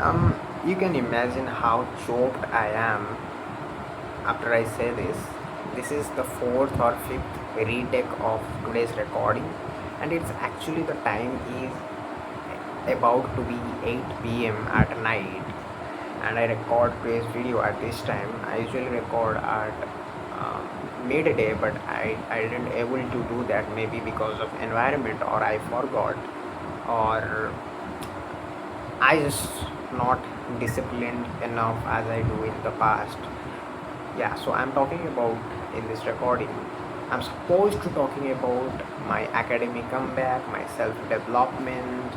You can imagine how choked I am after I say this. This is the fourth or fifth retake of today's recording, and it's actually the time is about to be 8 p.m. at night, and I record today's video at this time. I usually record at midday, but I didn't able to do that, maybe because of environment, or I forgot, or I just not disciplined enough as I do in the past. Yeah, so I'm talking about in this recording. I'm supposed to talking about my academic comeback, my self development,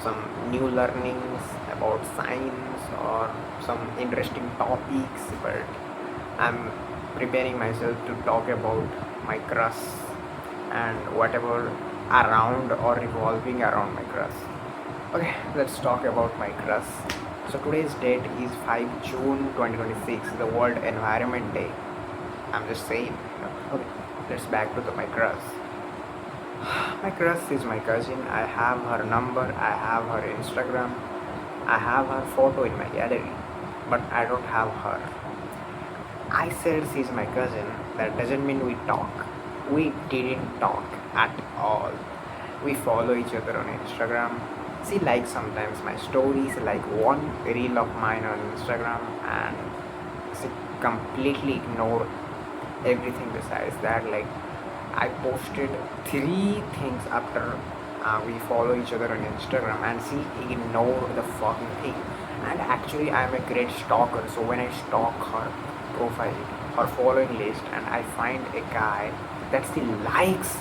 some new learnings about science or some interesting topics, but I'm preparing myself to talk about my crush and whatever around or revolving around my crush. Okay, let's talk about my crush. So today's date is 5 June 2026, the World Environment Day. I'm just saying. Okay, let's back to my crush. My crush is my cousin. I have her number, I have her Instagram, I have her photo in my gallery, but I don't have her. I said she's my cousin, that doesn't mean we talk. We didn't talk at all. We follow each other on Instagram. She likes sometimes my stories, like one reel of mine on Instagram, and she completely ignored everything besides that. Like, I posted three things after we follow each other on Instagram, and she ignored the fucking thing. And actually, I'm a great stalker, so when I stalk her profile, her following list, and I find a guy that she likes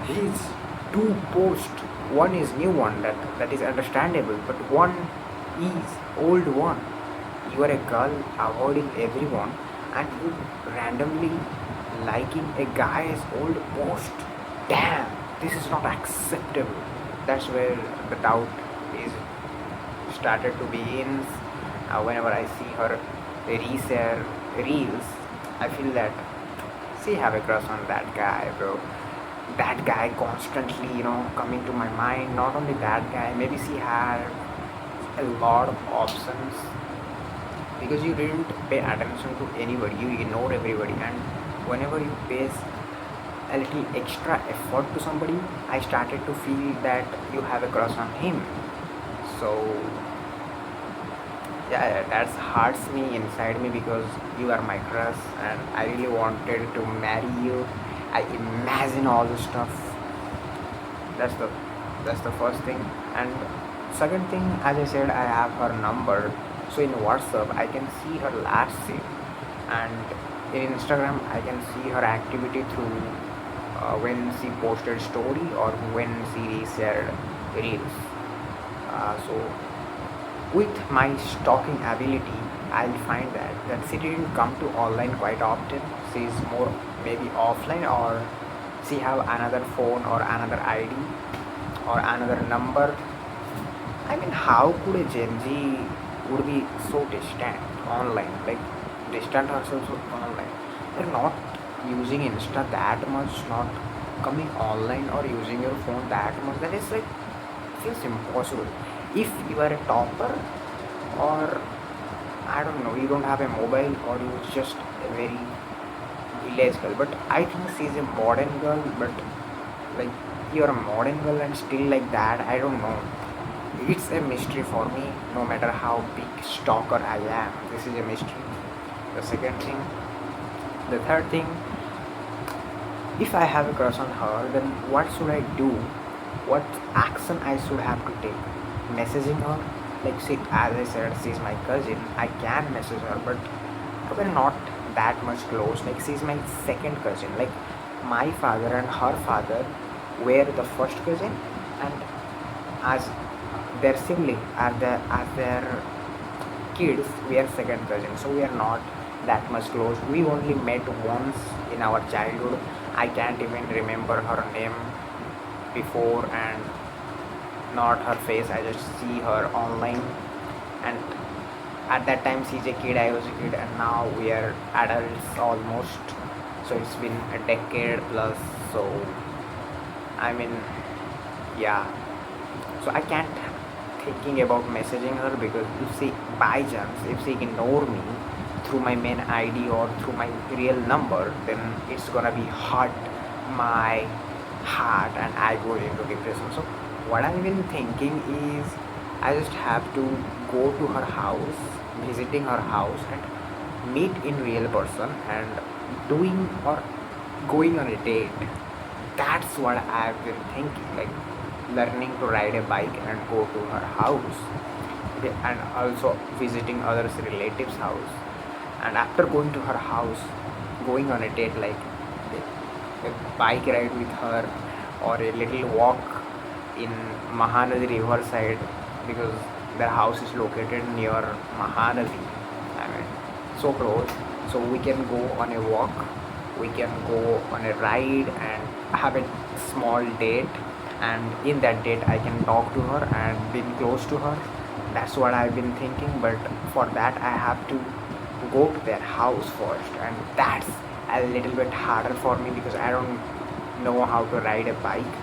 his two posts. One is new one, that is understandable, but one is old one. You are a girl avoiding everyone, and you randomly liking a guy's old post. Damn, this is not acceptable. That's where the doubt is started to begin. Whenever I see her reshare reels, I feel that she have a crush on that guy, bro. That guy constantly, coming to my mind. Not only that guy, maybe she had a lot of options, because you didn't pay attention to anybody, you ignore everybody, and whenever you pay a little extra effort to somebody, I started to feel that you have a crush on him. So yeah, that hurts me inside me, because you are my crush and I really wanted to marry you. I imagine all the stuff. That's the first thing. And second thing, as I said, I have her number, so in WhatsApp I can see her last scene, and in Instagram I can see her activity through when she posted story or when she shared reels. So with my stalking ability, I'll find that she didn't come to online quite often. She's more maybe offline, or she have another phone or another ID or another number. I mean, how could a Gen Z would be so distant online, like distant ourselves online? They're not using Insta that much, not coming online or using your phone that much. That is like feels impossible. If you are a topper, or I don't know, you don't have a mobile, or you just a very village girl. But I think she's a modern girl, but like, you're a modern girl and still like that. I don't know. It's a mystery for me, no matter how big stalker I am. This is a mystery. The second thing, the third thing, if I have a crush on her, then what should I do? What action I should have to take? Messaging her? Like, see, as I said, she's my cousin. I can message her, but we're not that much close. Like, she's my second cousin. Like, my father and her father were the first cousin, and as their sibling, as their kids, we are second cousins. So we are not that much close. We only met once in our childhood. I can't even remember her name before, and not her face. I just see her online, and at that time she's a kid, I was a kid, and now we are adults almost. So it's been a decade plus. So I mean, yeah. So I can't thinking about messaging her, because if she, by chance, if she ignore me through my main ID or through my real number, then it's gonna be hurt my heart and I go into depression. So what I've been thinking is I just have to go to her house, visiting her house, and meet in real person and doing or going on a date. That's what I've been thinking, like learning to ride a bike and go to her house. Okay, and also visiting others relatives house, and after going to her house, going on a date, like a bike ride with her or a little walk in Mahanadi riverside, because their house is located near Mahanadi. I mean, so close. So we can go on a walk, we can go on a ride and have a small date. And in that date, I can talk to her and be close to her. That's what I've been thinking. But for that, I have to go to their house first, and that's a little bit harder for me because I don't know how to ride a bike,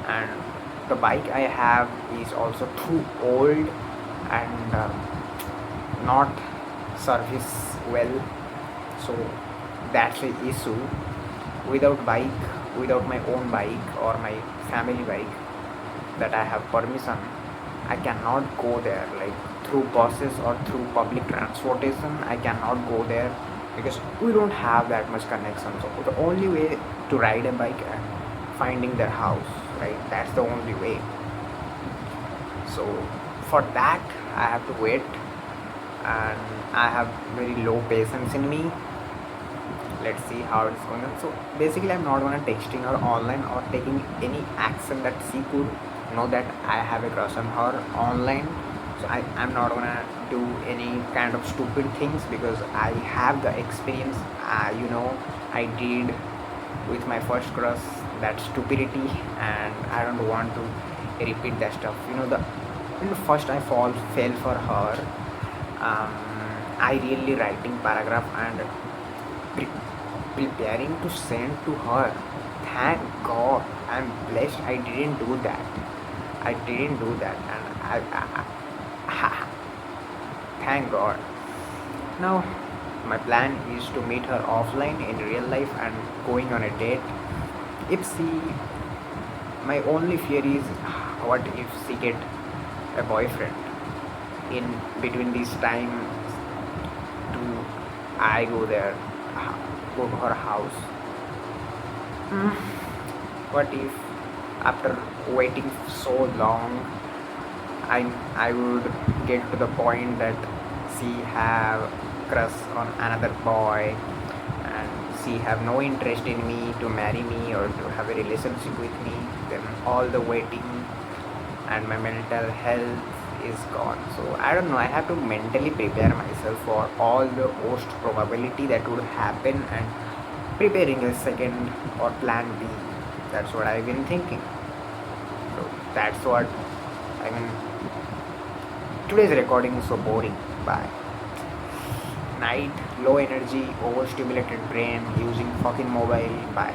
and the bike I have is also too old and not service well. So that's the issue. Without bike, without my own bike or my family bike that I have permission, I cannot go there, like through buses or through public transportation. I cannot go there because we don't have that much connection. So the only way to ride a bike and finding their house, right? That's the only way. So for that, I have to wait, and I have very low patience in me. Let's see how it's going on. So basically, I'm not gonna texting her online or taking any action that she could know that I have a crush on her online. So I'm not gonna do any kind of stupid things because I have the experience. I did with my first crush that stupidity, and I don't want to repeat that stuff. First I fell for her. I really writing paragraph and pre- preparing to send to her. Thank God, I'm blessed. I didn't do that. I didn't do that, and thank God. Now, my plan is to meet her offline in real life and going on a date. If she, my only fear is, what if she get a boyfriend in between this time to I go there, go to her house. Mm, What if after waiting so long, I would get to the point that she have crush on another boy and she have no interest in me to marry me or to have a relationship with me, then all the waiting and my mental health is gone. So I don't know, I have to mentally prepare myself for all the worst probability that would happen and preparing a second or plan B. That's what I've been thinking. So that's what I mean. Today's recording is so boring. Bye. Night, low energy, overstimulated brain, using fucking mobile. Bye.